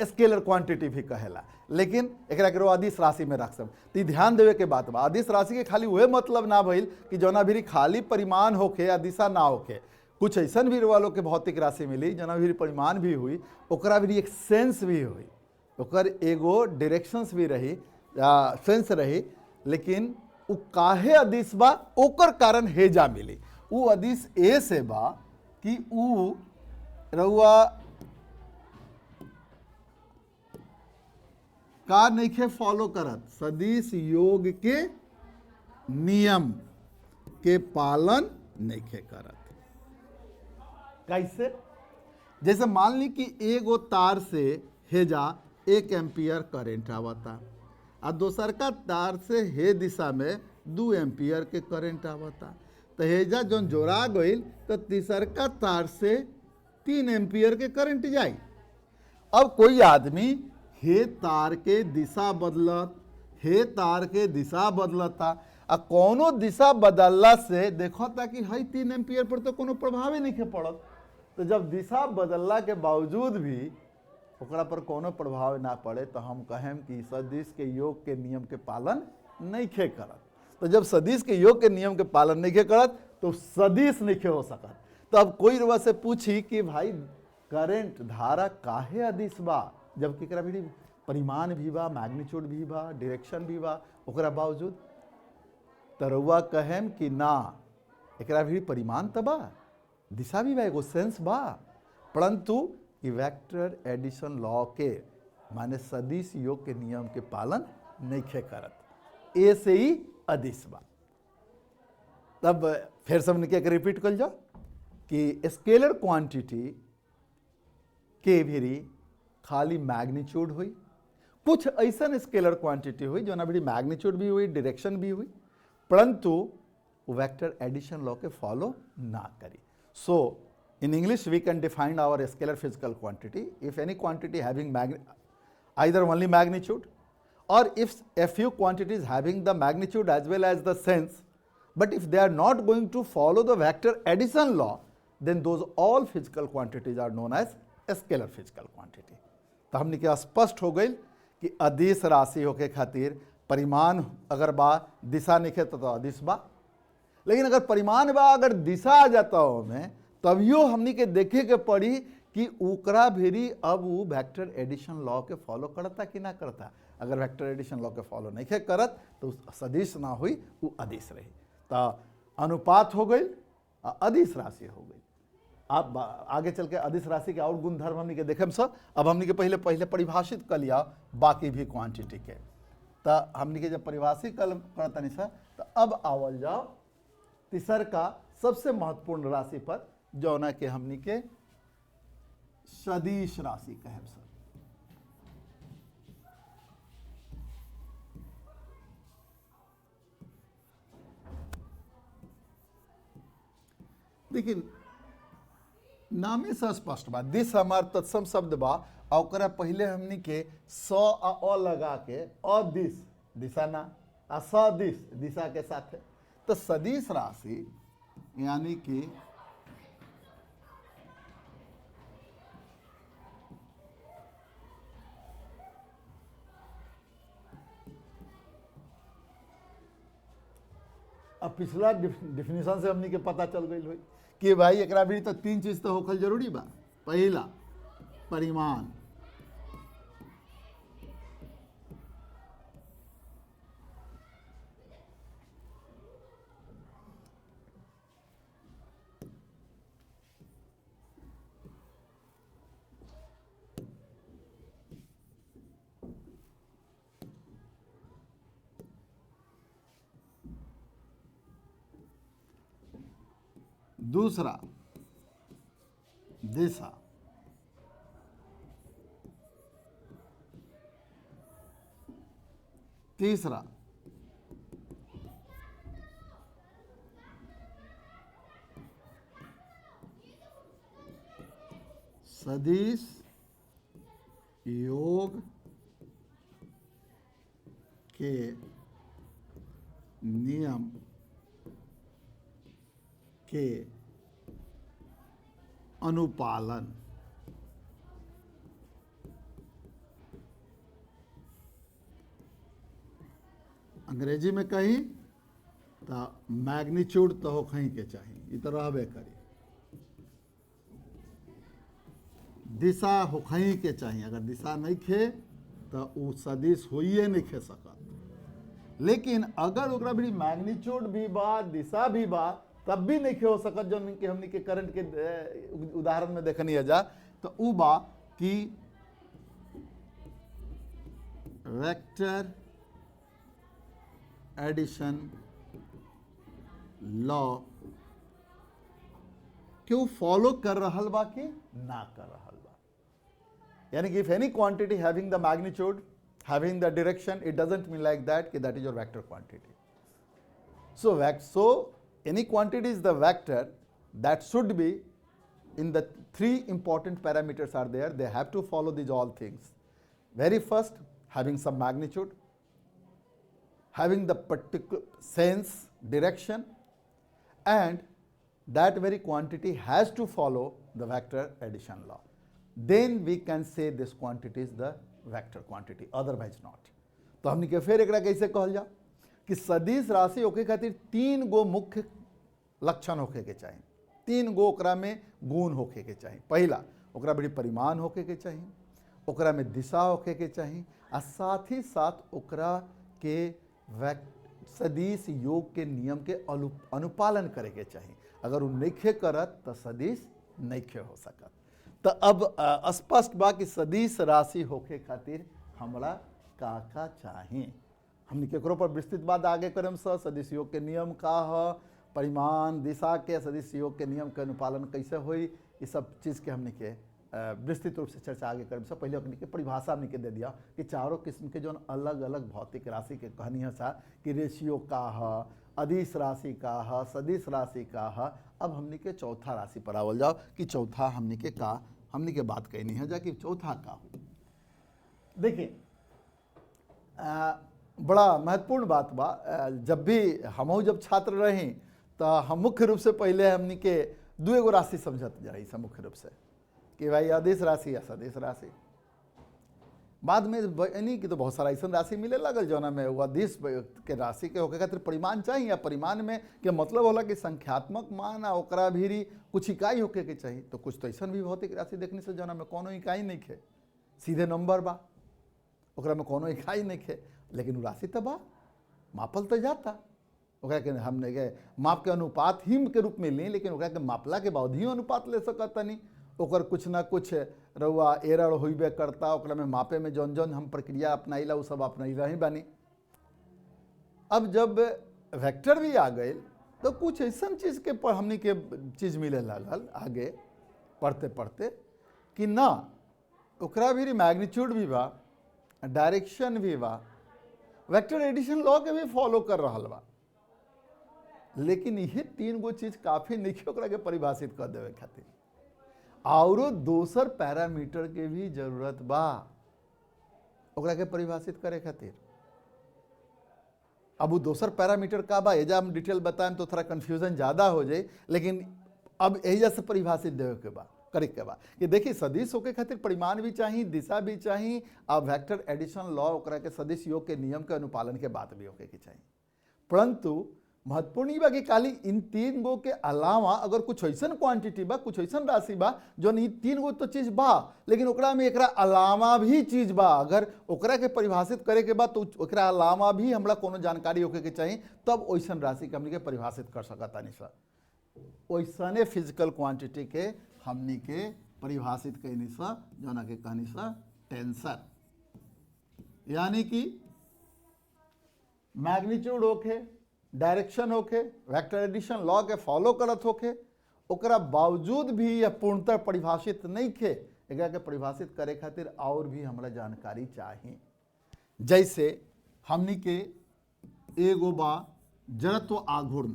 स्केलर क्वांटिटी भी कहेला, लेकिन एकरा के अदिश राशि में रख सब। तो ध्यान देवे के बात बा, अदिश राशि के खाली वह मतलब ना भइल कि जौना भी खाली परिमाण होके या दिशा ना होके, कुछ ऐसा भी वालों के भौतिक राशि मिली जना भी परिमाण भी हुई, ओकरा भी एक सेंस भी हुई, ओकर एगो डायरेक्शंस भी रही, सेंस रही, लेकिन उ काहे अदिश बा ओकर कारण हेजा मिली। उ अदिश ए से बा कि उ रउआ का नइखे फॉलो करत, सदिश योग के नियम के पालन नइखे करत। कैसे? जैसे मान ली कि एगो तार से हेजा 1 एम्पियर करंट आवता और दोसर का तार से हे दिशा में 2 एम्पियर के करंट आवता। तो हेजा जौन जोड़ा गईल तो तीसरका तार से 3 एम्पियर के करंट जाई। अब कोई आदमी हे तार के दिशा बदलत, हे तार के दिशा बदलता, आ कोनो दिशा बदलला से देखो था कि हई 3 एम्पियर पर तो कोनो प्रभाव ही नहीं पड़त। तो जब दिशा बदलला के बावजूद भी ओकरा पर कोनो प्रभाव ना पड़े तो हम कहें कि सदिश के योग के नियम के पालन नहीं खे करत। तो जब सदिश के योग के नियम के पालन नहीं खे करत तो सदिश नहीं खे हो सकत। तो अब कोई रुआ से पूछी कि भाई करंट धारा काहे अदिश बा, जबकि एकरा भी परिमाण भी बा, मैग्नीट्यूड भी बा, डायरेक्शन भी बा, ओकरा बावजूद तो रुआ कहें कि ना एकरा भी परिमाण तो बा, दिशा भी बा, एगो सेंस बा, परंतु कि वेक्टर एडिशन लॉ के माने सदिश योग के नियम के पालन नहीं खे करत, ए से ही अदिश बा। तब फिर सबने क्या रिपीट कर जाओ कि स्केलर क्वांटिटी के भी खाली मैग्नीट्यूड हुई, कुछ ऐसा स्केलर क्वांटिटी हुई जो ना भी मैग्नीट्यूड भी हुई, डायरेक्शन भी हुई, परंतु वेक्टर एडिशन लॉ के फॉलो ना करी। सो in English we can define our scalar physical quantity if any quantity having either only magnitude or if a few quantities having the magnitude as well as the sense, but if they are not going to follow the vector addition law, then those all physical quantities are known as scalar physical quantity। तो हमने क्या स्पष्ट हो गई कि अदिश राशि होके खातिर परिमाण अगर बा दिशा नहीं खे तो अदिश बा, लेकिन अगर परिमाण बा अगर दिशा आ जाता हो में तभियो हमनी के देखे के पड़ी कि ओकरा भेरी अब वो वेक्टर एडिशन लॉ के फॉलो करता कि ना करता। अगर वेक्टर एडिशन लॉ के फॉलो नहीं करत तो सदिश ना हुई, वो अदिश रही। तो अनुपात हो गई, अदिश राशि हो गई। आप आगे चल के अदिश राशि के और गुणधर्म हमनी के देखे सब। अब हमनी के पहले परिभाषित कर लिया बाकी भी क्वांटिटी के। तो हमनी के जब परिभाषित करता नहीं सर, तो अब आवल जाओ तीसर का सबसे महत्वपूर्ण राशि पर, जौना के हमनी के सदिश राशि कहे सर। लेकिन नामे से स्पष्ट बा, दिश हमार तत्सम शब्द बा, और पहले हमनी के स आ अ लगा के अदिश दिशा ना आ सदिश दिशा के साथ। तो सदिश राशि यानी कि अब पिछला डिफिनेशन से हमनी के पता चल गई हुई कि भाई एकरा भी तो 3 चीज तो होखल जरूरी बा। पहला परिमाण, दूसरा दिशा, तीसरा सदिश योग के नियम के अनुपालन। अंग्रेजी में कहीं तो मैग्नीट्यूड तो हो कहीं के चाहिए, ये तो रहबे करी। दिशा हो कहीं के चाहिए, अगर दिशा नहीं खे तो वो सदिश होइए नहीं खे सकत। लेकिन अगर ओकरा भी मैग्नीट्यूड भी बा दिशा भी बा तब भी नहीं हो सकत। जो कि हमनी के करंट के उदाहरण में देखनी है जा तो उ बा कि वेक्टर एडिशन लॉ क्यों फॉलो कर रहल बा कि ना कर रहल बा। यानी कि if any quantity having the magnitude, having the direction, it doesn't mean like that कि that is your vector quantity। So any quantity is the vector that should be in the three important parameters are there. They have to follow these all things. Very first, having some magnitude, having the particular sense, direction, and that very quantity has to follow the vector addition law. Then we can say this quantity is the vector quantity, otherwise not. तो हमने के फिर एकरा कैसे कहल जा कि सदिश राशि होके खातिर तीन गो मुख्य लक्षण होके के चाहिए, तीन गो ओकरा में गुण होके के चाहिए। पहला, ओकरा बड़ी परिमाण होके के चाहिए, ओकरा में दिशा होके के चाहिए, और साथ ही साथ ओकरा के सदिश योग के नियम के अनुपालन करे के चाहिए। अगर वो नइखे करत तो सदिश नइखे हो सकत। तो अब स्पष्ट बा कि सदिश राशि होके खातिर हमरा का चाहिए। हमने केकरो पर विस्तृत बात आगे करम सदिश योग के नियम का ह, परिमाण, दिशा के, सदिश योग के नियम के अनुपालन कैसे होई, ये सब चीज़ के हमने के विस्तृत रूप से चर्चा आगे करम से पहले अपने के परिभाषा हमने के दे दिया कि चारों किस्म के जो अलग अलग भौतिक राशि के कहनी है सा कि रेशियो का ह, अदिश राशि का ह, सदिश राशि का ह। अब हमने के चौथा राशि पर आवल जाओ कि चौथा हमने के का हमने के बात कहनी है जा कि चौथा का हो। देखिए बड़ा महत्वपूर्ण बात बा, जब भी हम जब छात्र रही तो हम मुख्य रूप से पहले हमने के दो एगो राशि समझत जाई सब मुख्य रूप से कि भाई अदिश राशि या सदिश राशि। बाद में यानी कि तो बहुत सारा ऐसा राशि मिले लगल जौना में वो अदिश के राशि के होके खातिर परिमाण चाहिए, या परिमाण में के मतलब होला कि संख्यात्मक मान आ ओकरा भी कुछ इकाई होके के चाहिए। तो कुछ तो ऐसा भी भौतिक राशि देखने से जौना में कोनो इकाई नहीं खे, सीधे नंबर बा, ओकरा में कोनो इकाई नहीं खे, लेकिन राशि तो बा, मापल तो जाता। ओकरा के हमने के माप के अनुपात ही के रूप में ली, लेकिन ओकरा के मापला के बाद ही अनुपात ले सकत नहीं। ओकर कुछ ना कुछ रउआ एरर होइबे करता, ओकरा में मापे में जौन जौन हम प्रक्रिया अपनाइला वो सब अपनाइला ही बानी। अब जब वेक्टर भी आ गए तो कुछ ऐसा चीज़ के पर हमने के चीज़ मिले लगल आगे पढ़ते पढ़ते कि ना ओकरा भी मैग्नीट्यूड भी बा, डायरेक्शन भी बा, वेक्टर एडिशन लॉ के भी फॉलो कर रहा बा, लेकिन ये तीन गो चीज़ काफ़ी नहीं ओकरा के परिभाषित कर देवे खातिर और दोसर पैरामीटर के भी जरूरत बा ओकरा के परिभाषित करे खातिर। अब वो दोसर पैरामीटर का बा एजा हम डिटेल बताएं तो थोड़ा कन्फ्यूजन ज़्यादा हो जाए, लेकिन अब एजा से परिभाषित देवे के बा करे के बा कि देखिए सदिश होके खातिर परिमाण भी चाहिए, दिशा भी चाहिए, अब वेक्टर एडिशन लॉ ओकरा के सदिश योग के नियम के अनुपालन के बात भी होके के चाहिए। परंतु महत्वपूर्ण ई बा कि खाली इन तीन गो के अलावा अगर कुछ ऐसा क्वांटिटी बा, कुछ ऐसा राशि बा जो इन तीन गो तो चीज बा, लेकिन ओकरा में एकरा अलावा भी चीज बा, अगर ओकरा के परिभाषित करे के बा तो ओकरा अलावा भी हमरा कोनो जानकारी होके के चाहिए, तब वैसन राशि के हमनी के परिभाषित कर सकता नहीं सर। वैसने फिजिकल क्वांटिटी के हमनी के परिभाषित कहनी सा जोना के कहनी सा टेंसर, यानी कि मैग्नीट्यूड होके, डायरेक्शन होके, वेक्टर एडिशन लॉ के फॉलो करत होके, ओकरा बावजूद भी यह पूर्णतः परिभाषित नहीं खे, एकरा के परिभाषित करे खातिर और भी हमरा जानकारी चाहिए। जैसे हमनी के एगो बा जड़त्व आघूर्ण,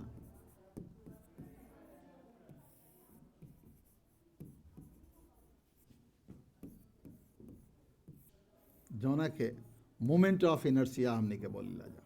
जोना के मोमेंट ऑफ इनर्शिया हमनी के बोलीला जा।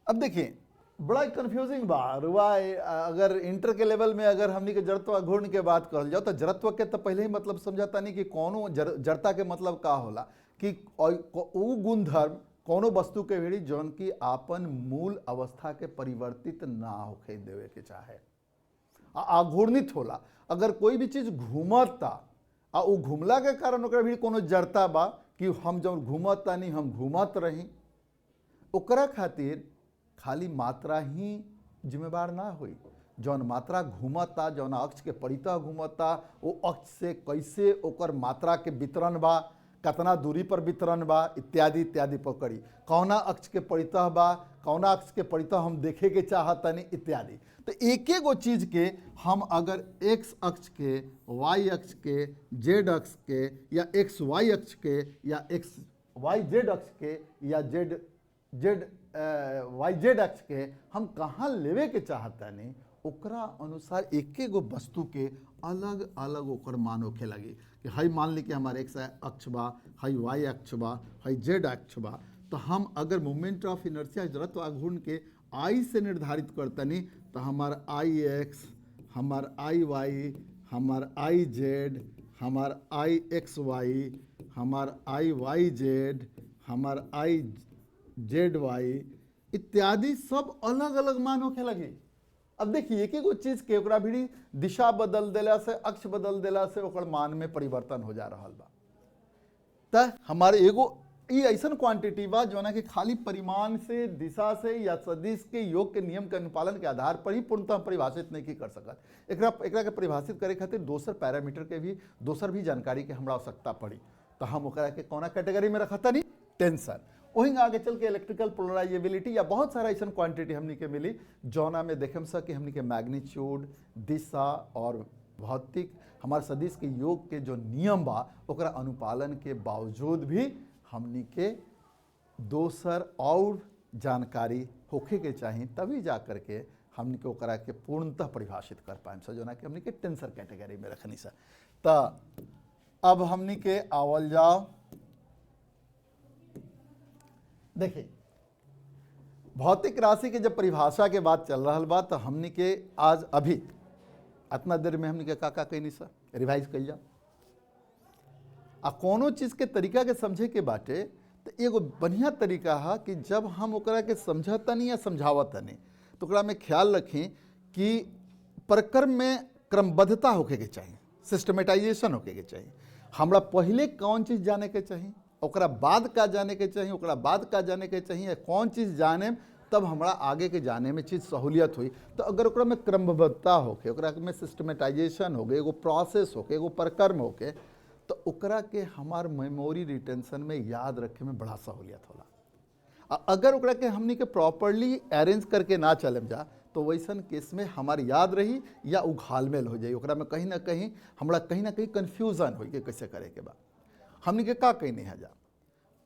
अब देखिए बड़ा कंफ्यूजिंग बा रुआ, अगर इंटर के लेवल में अगर हमनी के जड़त्व आघूर्ण के बात कहल जाओ तो जड़त्व के तो पहले ही मतलब समझाता नहीं कि कोनो जड़ता के मतलब का होला कि वो गुणधर्म कोनो वस्तु के भी जौन की आपन मूल अवस्था के परिवर्तित ना होके देवे के चाहे, आघूर्णित होला। अगर कोई भी चीज घूमता आ वो घूमला के कारण ओकरा भी कोनो जड़ता बा कि हम जब घूमता नहीं हम घूमत रही, ओकरा खातिर खाली मात्रा ही जिम्मेवार ना हुई। जौन मात्रा घूमता, जौन अक्ष के परितः घूमता, वो अक्ष से कैसे ओकर मात्रा के वितरण बा, कितना दूरी पर वितरण बा इत्यादि इत्यादि पकड़ी, कौना अक्ष के परितः बा, कौना अक्ष के परितः हम देखे के चाहतनी इत्यादि। तो एक एक गो चीज के हम अगर एक्स अक्ष के, वाई अक्ष के, जेड अक्ष के, या एक्स वाई अक्ष के, या एक्स वाई जेड अक्ष के, या जेड जेड वाई जेड अक्ष के हम कहाँ लेवे के चाहतनी, ओकरा अनुसार एक एक गो वस्तु के अलग अलग ओकर मान होखे लगी कि हई मान ली कि हमारे एक्स अक्ष बा, हई वाई अक्ष बा, हई जेड अक्ष बा। तो हम अगर मोमेंट ऑफ इनर्शिया जड़त्व आघूर्ण के आई से निर्धारित करतनी तो हमार आई एक्स, हमार आई वाई, हमार आई जेड, हमार आई एक्स वाई, हमार आई वाई जेड, हमार आई जेड वाई इत्यादि सब अलग अलग मान होखे लगी। अब देखिए एक एगो चीज के ओकरा भी दिशा बदल देला से, अक्ष बदल देला से ओकर मान में परिवर्तन हो जा रहा बा। त हमारे एगो ये ऐसा क्वांटिटी बा जो कि खाली परिमाण से, दिशा से या सदिश के योग के नियम के अनुपालन के आधार पर ही पूर्णतः परिभाषित नहीं कर सकत। एकरा के परिभाषित करे खातिर दोसर पैरामीटर के भी, दोसर भी जानकारी के हमरा आवश्यकता पड़ी। तो हम ओकरा के कौना कैटेगरी में रखता नहीं, टेंशन। वहीं आगे चल के इलेक्ट्रिकल पोलराइजेबिलिटी या बहुत सारा ऐसा क्वांटिटी हमनी के मिली जौना में देखे कि हमनी के मैग्नीट्यूड, दिशा और भौतिक हमारे सदिश के योग के जो नियम बा ओकरा अनुपालन के बावजूद भी हमनी के दोसर और जानकारी होखे के चाहिए, तभी जा कर के हमनी के ओकरा के पूर्णतः परिभाषित कर पाएम सर, जोना कि हमनी के टेंसर कैटेगरी में रखनी सर। तो अब हमनी के आवल जाओ, देखिए भौतिक राशि के जब परिभाषा के बात चल रहा बा तो हमनी के आज अभी इतना देर में हमनी के का कहनी सर रिवाइज कर जाओ। आ कोनो चीज के तरीका के समझे के बाटे तो एगो बढ़िया तरीका है कि जब हम ओकरा के समझतनी या समझावतनी तो ओकरा में ख्याल रखें कि प्रक्रम में क्रमबद्धता होके के चाहिए, सिस्टमेटाइजेशन होके के चाहिए। हमरा पहले कौन चीज़ जाने के चाहिए, ओकरा बाद का जाने के चाहिए, ओकरा बाद का जाने के चाहिए, कौन चीज़ जाने तब हमरा आगे के जाने में चीज़ सहूलियत हुई। तो अगर ओकरा में क्रमबद्धता होके, ओकरा में सिस्टमेटाइजेशन हो गए, एगो प्रोसेस होके, एगो प्रक्रम होके, तो ओकरा के हमार मेमोरी रिटेंशन में याद रखे में बड़ा सहूलियत होला। अगर ओकरा के हमनी के प्रॉपरली अरेंज करके ना चलम जा तो वैसन केस में हमार याद रही या उघालमेल हो जाए, ओकरा में कहीं ना कहीं हमरा कहीं ना कहीं कन्फ्यूजन हो कि कैसे करे के बा। हमनी के का कहने है जा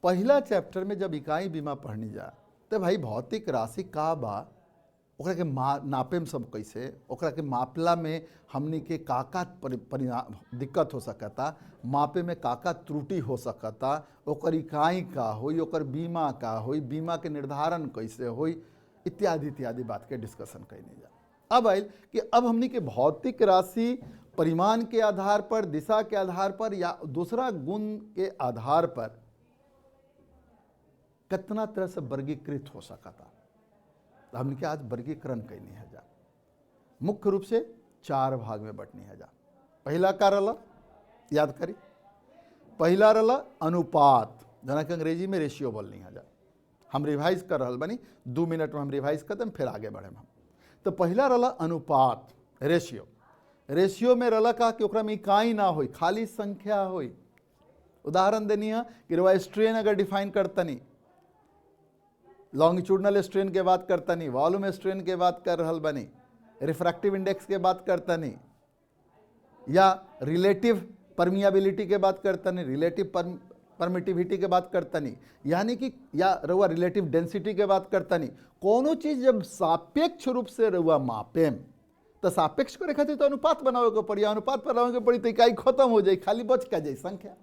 पहला चैप्टर में जब इकाई बीमा पढ़नी जा तो भाई भौतिक राशि का बा, ओकरा के नापेम सब कैसे, ओकरा के मापला में हमनी के काका दिक्कत हो सकता, मापे में काका त्रुटि हो सकता, ओकर इकाई का होई, ओकर बीमा का होई, बीमा के निर्धारण कैसे होई इत्यादि इत्यादि बात के डिस्कशन करने जा। अब आयल कि अब हमनी के भौतिक राशि परिमाण के आधार पर, दिशा के आधार पर या दूसरा गुण के आधार पर कितना तरह से वर्गीकृत हो सकता। हमने के आज वर्गीकरण करनी है जा, मुख्य रूप से 4 भाग में बटनी है जा। पहला का रला याद करी, पहला रला अनुपात, जना कि अंग्रेजी में रेशियो बोलनी है जा। हम रिवाइज कर रहा बनी, 2 मिनट में हम रिवाइज करते हैं फिर आगे बढ़े हम। तो पहला रला अनुपात, रेशियो। रेशियो में रला का कि ओकरा में इकाई ना होई, खाली संख्या होई। उदाहरण देनी है कि रवा स्ट्रेन अगर डिफाइन करतनी, लॉन्गिट्यूडनल स्ट्रेन के बात करतनी, वॉल्यूम स्ट्रेन के बात कर रहल बनी, रिफ्रैक्टिव इंडेक्स के बात करतनी, या रिलेटिव परमियाबिलिटी के बात करतनी, रिलेटिव परमिटिविटी के बात करतनी, यानी कि या रउआ रिलेटिव डेंसिटी के बात करतनी। कोनो चीज़ जब सापेक्ष रूप से रउआ मापेम तो सापेक्ष करे खातिर तो अनुपात बनावे के पड़ी, अनुपात बनावे के पड़ी तो इकाई खत्म हो जाए, खाली बच का जाए संख्या।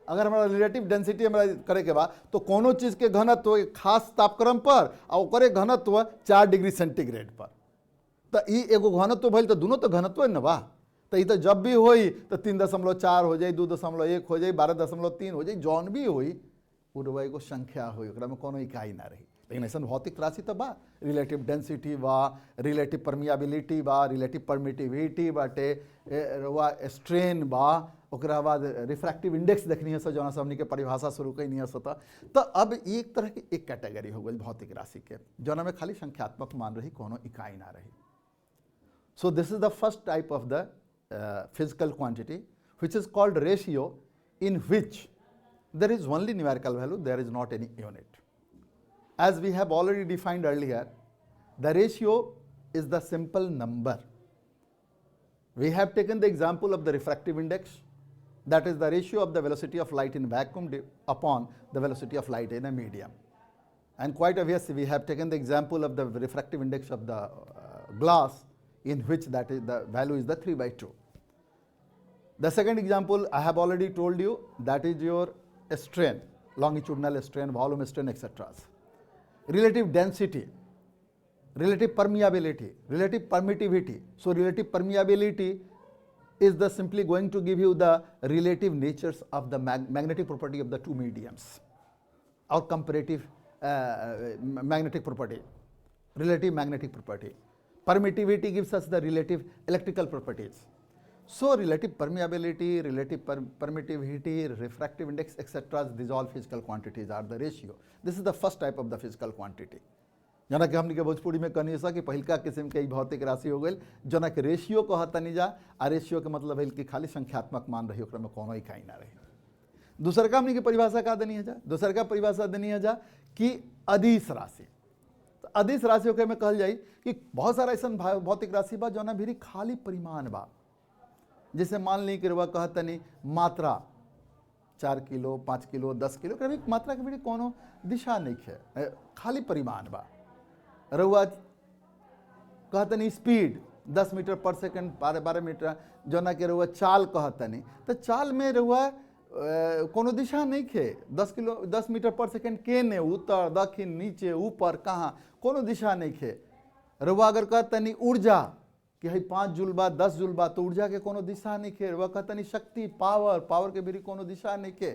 अगर हमारा रिलेटिव डेंसिटी हमारा करे के बाद तो कोनो चीज़ के घनत्व खास तापक्रम पर और ओकरे घनत्व 4 डिग्री सेंटीग्रेड पर, तो ई एगो घनत्व भइल तो दोनों तो घनत्व न बा। तो ये तो जब भी होई तो 3.4 हो जाए, 2.1 हो जाए, 12.3 हो जाए, जौन भी होई वो एगो संख्या होई, ओकरा में कोनो इकाई ना रही। लेकिन ऐसा भौतिक राशि तो बा, रिलेटिव डेंसिटी बा, रिलेटिव परमियाबिलिटी बा, रिलेटिव परमिटिविटी बाटे, रवा स्ट्रेन बा, ओकरा बाद रिफ्रैक्टिव इंडेक्स देखनी है जो हमनी के परिभाषा शुरू कैनी है सता। तो अब एक तरह की एक कैटेगरी हो गई भौतिक राशि के, जोना में खाली संख्यात्मक मान रही, कोनो इकाई ना रही। So this is the first type of the physical quantity which is called ratio, in which there is only numerical value, there is not any unit. As we have already defined earlier, the ratio is the simple number. We have taken the example of the refractive index, that is the ratio of the velocity of light in vacuum upon the velocity of light in a medium. And quite obviously, we have taken the example of the refractive index of the glass, in which that is the value is the 3/2. The second example I have already told you, that is your strain, longitudinal strain, volume strain, etc. Relative density, relative permeability, relative permittivity. So relative permeability is the simply going to give you the relative natures of the magnetic property of the two mediums, or comparative magnetic property, relative magnetic property. Permittivity gives us the relative electrical properties. So relative permeability, relative permittivity, refractive index, etc. these all physical quantities are the ratio. This is the first type of the physical quantity. जना कि हमने के भोजपुरी में कहनी सा कि पहिलका किस्म के भौतिक राशि हो गई, जना के रेशियो कहतनी जा, आ रेशियो के मतलब है कि खाली संख्यात्मक मान रही, ओकरा में कोनो इकाई ना रही। दूसर का हमने की परिभाषा का देनी है जा, दूसर का परिभाषा देनी है जा कि अदिश राशि। तो अदिश राशि के में कहल जाई कि बहुत सारा ऐसा भौतिक राशि बा जना भी खाली परिमाण बा। जैसे मान ली कि रुआ कहतनी मात्रा 4 किलो, 5 किलो, 10 किलो, कभी मात्रा के भी कोनो दिशा नहीं है, खाली परिमाण बा। रुआ कहतनी स्पीड 10 मीटर पर सेकंड, 12 मीटर, जो ना कि रुआ चाल कहतनी, तो चाल में रुआ कोनो दिशा नहीं है। 10 मीटर पर सेकंड केने, उत्तर, दक्षिण, नीचे, ऊपर, कहाँ, कोनो दिशा नहीं है। रुआ अगर कहतनी ऊर्जा कि है 5 जूल बा, 10 जूल बा, तो ऊर्जा के कोनो दिशा नहीं है। रुआ कहतनी शक्ति, पावर, पावर के भी कोनो दिशा नहीं है।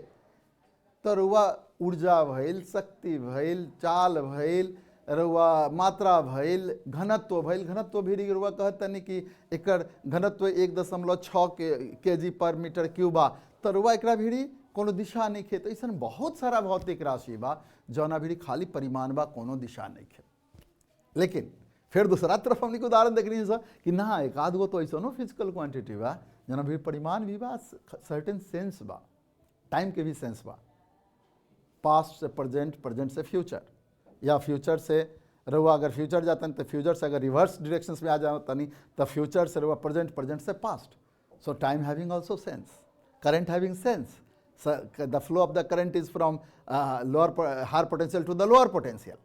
तो रुआ ऊर्जा भइल, शक्ति भइल, चाल भइल, रुआ मात्रा भइल, घनत्व भइल। घनत्व भी रुआ कहतनी कि एकर घनत्व 1.6 kg पर मीटर क्यूब बा, तो रुआ एकरा भी कोनो दिशा नहीं है। तो ऐसा बहुत सारा भौतिक राशि बा जौना भी खाली परिमाण बा, कोनो दिशा नहीं है। लेकिन फिर दूसरा तरफ हमने उदाहरण देखनी है कि ना एक आध गो तो ऐसा नो फिजिकल क्वांटिटी बा जना भी परिमाण भी बा, सर्टेन सेंस बा, टाइम के भी सेंस बा। पास्ट से प्रेजेंट, प्रेजेंट से फ्यूचर, या फ्यूचर से रुआ अगर फ्यूचर जाता नहीं तो फ्यूचर से अगर रिवर्स डायरेक्शंस में आ जाता नहीं तो फ्यूचर से रुआ प्रेजेंट, प्रेजेंट से पास्ट। So time having also sense, current having sense. The flow of the current is from lower higher potential to the lower potential.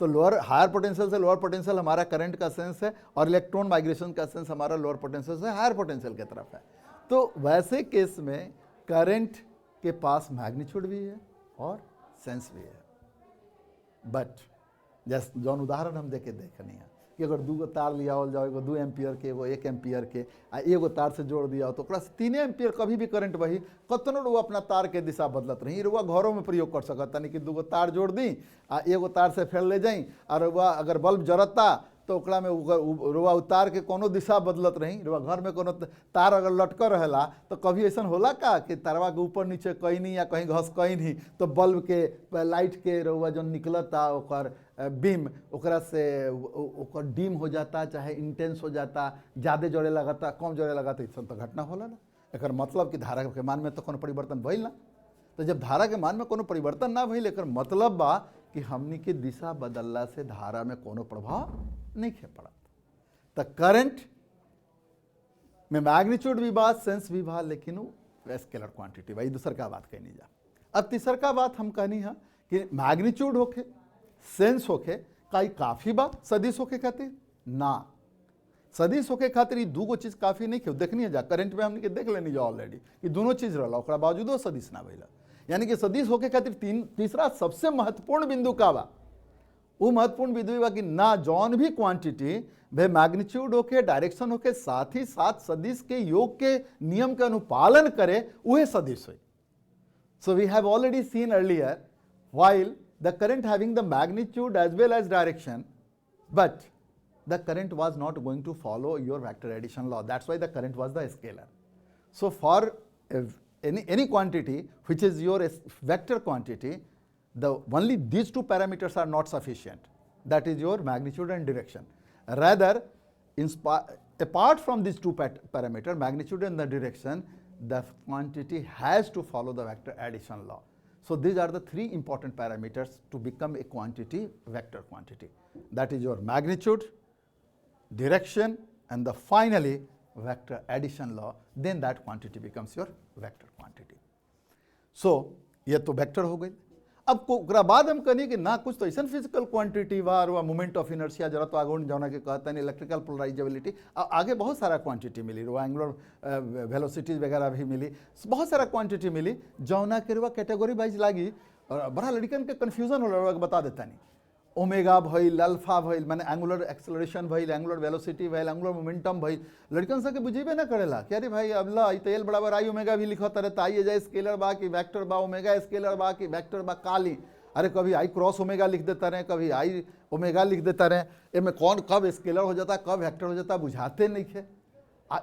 तो लोअर हायर पोटेंशियल से लोअर पोटेंशियल हमारा करंट का sense है, और electron migration का sense हमारा lower potential से higher potential की तरफ है। तो वैसे केस में करंट के पास मैग्नीट्यूड भी है और सेंस भी है। बट जैसे जौन उदाहरण हम देखे देखनी है कि अगर 2 तार लिया जाओ, एगो 2 एम्पियर के, एगो 1 एम्पियर के, आ एगो तार से जोड़ दिया तो 3 एम्पियर कभी भी करंट बही, कतनो रुआ अपना तार के दिशा बदलत रही। रुआ घरों में प्रयोग कर सकता नहीं कि 2 तार जोड़ दी आ एगो तार से फेर ले जाई, और रुआ अगर बल्ब जरता तो ओकरा में रुआ उतार के कोनो दिशा बदलत रही। रुआ घर में कोनो तार अगर लटकर रहेला तो कभी ऐसा होला का कि तारवा के ऊपर नीचे कहीं नहीं या कहीं घस कहीं नहीं, तो बल्ब के लाइट के रुआ जो निकलता ओकर बीम ओकरा से ओकर डीम हो जाता, चाहे इंटेंस हो जाता, ज़्यादा जोड़े लगाता, कम जोड़े लगाता, ऐसा तो घटना होला ना। एकर मतलब कि धारा के मान में तो कोनो परिवर्तन भइल ना। तो जब धारा के मान में कोनो परिवर्तन ना भइल, एकर मतलब बा कि हमनी के दिशा बदलला से धारा में कोनो प्रभाव नहीं पड़त। तो करंट में मैग्नीट्यूड भी बा, सेंस भी बा, लेकिन वो स्केलर क्वांटिटी बा। दूसर का बात कहनी जा। अब तीसर का बात हम कहनी है कि मैग्नीट्यूड होके, सेंस होके काफ़ी बा सदिश होके खातिर ना। सदिश होके खातिर ये 2 चीज़ काफ़ी नहीं क्यों देखनी है जा। करंट में हमने देख लेनी जा ऑलरेडी कि दोनों चीज़ रहा, ओकरा बावजूदो सदिश ना भइला। यानी कि सदिश होके खातिर तीसरा सबसे महत्वपूर्ण बिंदु का बा, वो महत्वपूर्ण बिंदु बा कि ना जौन भी क्वांटिटी वे मैग्नीट्यूड होके, डायरेक्शन होके, साथ ही साथ सदिश के योग के नियम के अनुपालन करे, वह सदिश हो। So we have already seen earlier while the current having the magnitude as well as direction, but the current was not going to follow your vector addition law. That's why the current was the scalar. So for any quantity which is your vector quantity, the only these 2 parameters are not sufficient. That is your magnitude and direction. Rather, apart from these 2 parameters, magnitude and the direction, the quantity has to follow the vector addition law. So these are the three important parameters to become a quantity, vector quantity. That is your magnitude, direction, and the finally vector addition law. Then that quantity becomes your vector quantity. So ये तो vector हो गई. अब ओकरा बाद हम कहनी कि ना कुछ तो ऐसा फिजिकल क्वांटिटी बा और मोमेंट ऑफ इनर्शिया जरा तो आगे जौना के कहता है इलेक्ट्रिकल पोलराइजेबिलिटी, आगे बहुत सारा क्वांटिटी मिली, एंगुलर वेलोसिटीज वगैरह भी मिली, बहुत सारा क्वांटिटी मिली जौना के रुआ कैटेगरी वाइज लागी. और बड़ा लड़कन के कन्फ्यूजन हो बता देता नहीं. ओमेगा भइल, अल्फा भइल, माने एंगुलर एक्सेलरेशन भइल, एंगुलर वेलोसिटी भइल, एंगुलर मोमेंटम भइल. लड़कन सबके बुझेबे ना करेला कि अरे भाई अब ला एल बराबर आई ओमेगा भी लिखत रहे, आई जाए स्केलर बा कि वेक्टर बा, ओमेगा स्केलर बा कि वेक्टर बा, काली. अरे कभी आई क्रॉस ओमेगा लिख देता रहे, कभी आई ओमेगा लिख देता रहे. इनमें कौन कब स्केलर हो जाता, कब वेक्टर हो जाता, बुझाते नहीं थे.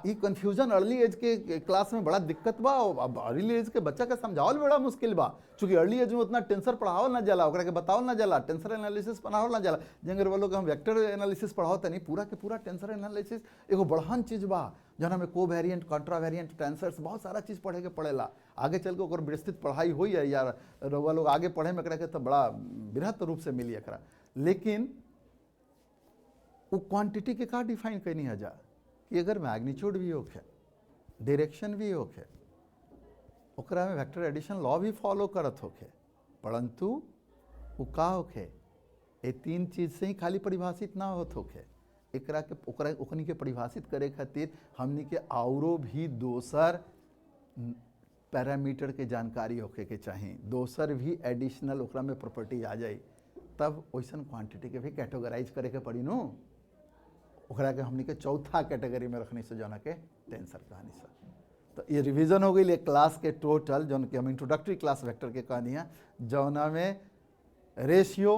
ये कन्फ्यूजन अर्ली एज के क्लास में बड़ा दिक्कत बा. अब अर्ली एज के बच्चा के समझावल बड़ा मुश्किल बा, चूंकि अर्ली एज में उतना टेंसर पढ़ावल ना जाला, ओकरा के बतावल ना जाला, टेंसर एनालिसिस पढ़ावल ना जाला. जंगर वालों के हम वेक्टर एनालिसिस पढ़ावत नहीं, पूरा के पूरा टेंसर एनालिसिस एगो बड़हन चीज बा जौन हमें को वेरिएंट, कॉन्ट्रा वेरिएंट, टेंसर्स बहुत सारा चीज़ पढ़े के पड़ेला. आगे चल के ओकर विस्तृत पढ़ाई हुई है यार, रउआ लोग आगे पढ़े में एकरा के तो बड़ा बृहत रूप से मिली एकरा. लेकिन वो क्वांटिटी के का डिफाइन कैनी है जा कि अगर मैग्नीट्यूड भी होखे, डायरेक्शन भी होखे, ओकरा में वेक्टर एडिशन लॉ भी फॉलो करत होखे, परंतु वो का होखे ये तीन चीज से ही खाली परिभाषित ना होत होखे. एकरा के ओकनी के परिभाषित करे खातिर हमनी के औरो भी दोसर पैरामीटर के जानकारी होखे के चाहिए, दोसर भी एडिशनल ओकरा में प्रॉपर्टी आ जाए, तब वैसन क्वांटिटी के भी कैटेगराइज करे के पड़ी नो. ओकरा के हमनी के चौथा कैटेगरी में रखनी से जौना के टेंसर कहानी से. तो ये रिवीजन हो गई एक क्लास के टोटल, जौन के हम इंट्रोडक्टरी क्लास वेक्टर के कहानी है, जौना में रेशियो,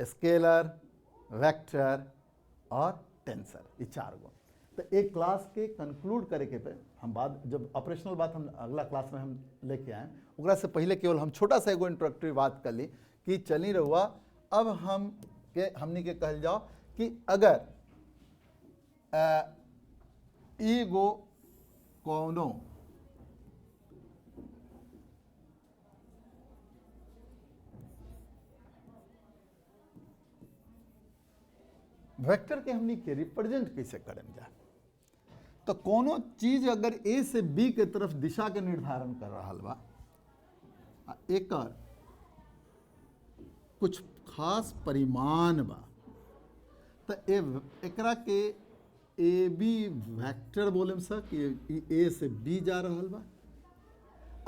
स्केलर, वेक्टर और टेंसर, ये चार गो. तो एक क्लास के कंक्लूड करे के पे हम बाद जब ऑपरेशनल बात हम अगला क्लास में हम लेके आए, ओकरा से पहले केवल हम छोटा सा एगो इंट्रोडक्टरी बात कर ली कि चली रहुआ. अब हमनी के कहल जाओ कि अगर एगो कौनो वेक्टर के हमनी के रिप्रेजेंट कैसे करें जा, तो कोनो चीज अगर ए से बी के तरफ दिशा के निर्धारण कर रहा बा, एक कुछ खास परिमाण बा, तो एकरा के ए बी वेक्टर बोले सर कि ए से बी जा रहा बा.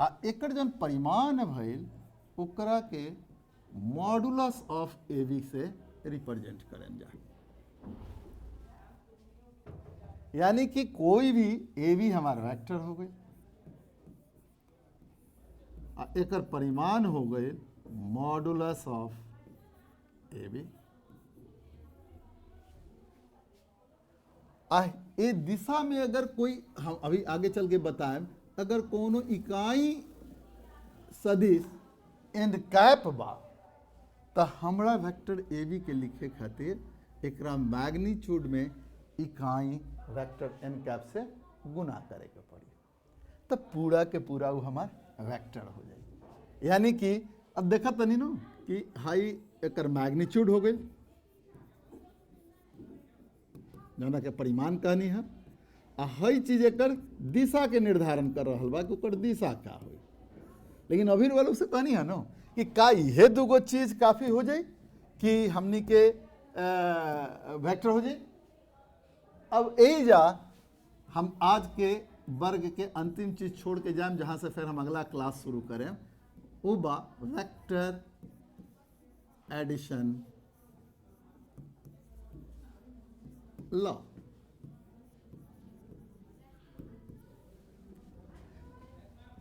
आ एकर जन परिमाण भइल ओकरा के मॉडुलस ऑफ ए बी से रिप्रेजेंट करें जा. यानी कि कोई भी ए बी हमारा वेक्टर हो गई, एकर परिमाण हो गए मॉडुलस ऑफ ए बी. ए दिशा में अगर कोई, हम अभी आगे चल के बताएं, अगर कोनो इकाई सदिश एंड कैप बा, तो हमरा वेक्टर ए बी के लिखे खातिर एकरा मैग्नीट्यूड में इकाई वेक्टर एन कैप से गुना करे के पड़ी, तब पूरा के पूरा वो हमार वेक्टर हो जाए. यानी कि अब देखा तनी नो कि हाई एकर मैग्नीट्यूड हो गई जौना के परिमाण कहनी है, आ हई चीज एकर दिशा के निर्धारण कर रहा बा कि ओकर दिशा का हो. लेकिन अभी वालों से कहनी है नो कि का ये दूगो चीज काफी हो जाए कि हमनी के वेक्टर हो जाए. अब यही जा हम आज के वर्ग के अंतिम चीज छोड़ के जाएं, जहां से फिर हम अगला क्लास शुरू करें, वो बा वेक्टर एडिशन लॉ.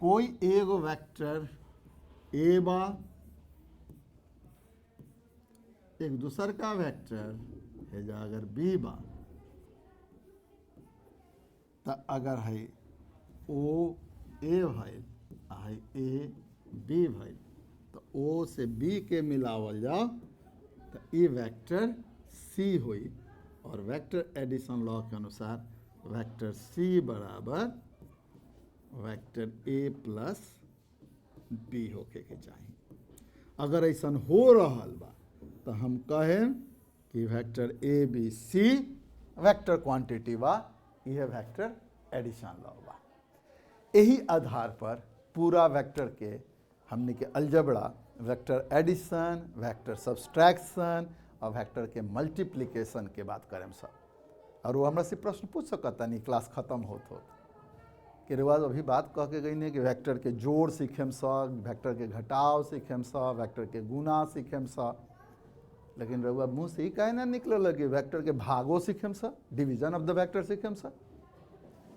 कोई एगो वेक्टर ए बा, एक दूसर का वेक्टर है जा अगर बी बा, तो अगर है ओ ए भइल है ए बी भइल, तो ओ से बी के मिलावल जाओ तो ये वेक्टर सी हुई. और वेक्टर एडिशन लॉ के अनुसार वेक्टर सी बराबर वेक्टर ए प्लस बी होके के चाहिए। अगर ऐसा हो रहा बा तो हम कहें कि vector A B C vector quantity बा, यह वेक्टर एडिशन लॉ बा। यही आधार पर पूरा वेक्टर के हमने के अलजबड़ा वेक्टर एडिशन, वेक्टर सब्सट्रैक्शन और वेक्टर के मल्टीप्लिकेशन के बात करें सब। और वो हमरा से प्रश्न पूछ सकता नहीं क्लास खत्म हो कि रिवाज अभी बात कह के गई नहीं कि वेक्टर के जोड़ सीखेम सब, वेक्टर के घटाव सीखेम सब, वेक्टर के गुना सीखेम सब, लेकिन रउआ मुँह से ही कहे ना निकल लगे वेक्टर के भागो सीखेम सब, डिवीजन ऑफ द वेक्टर सीखेम सब।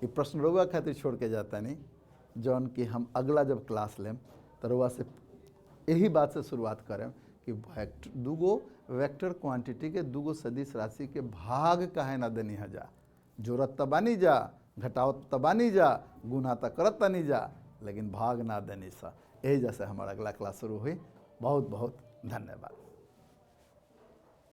ये प्रश्न रउआ खातिर छोड़ के जाता नहीं, जौन कि हम अगला जब क्लास लें तो रउआ से यही बात से शुरुआत करें कि वेक्टर दूगो वेक्टर क्वांटिटी के दूगो सदिश राशि के भाग काहे ना देनी है जा, जोड़त त बानी जा, घटावत त बानी जा, गुना त करत तनी जा, लेकिन भाग ना देनी सा। यही जैसे हमारा अगला क्लास शुरू हुई। बहुत बहुत धन्यवाद।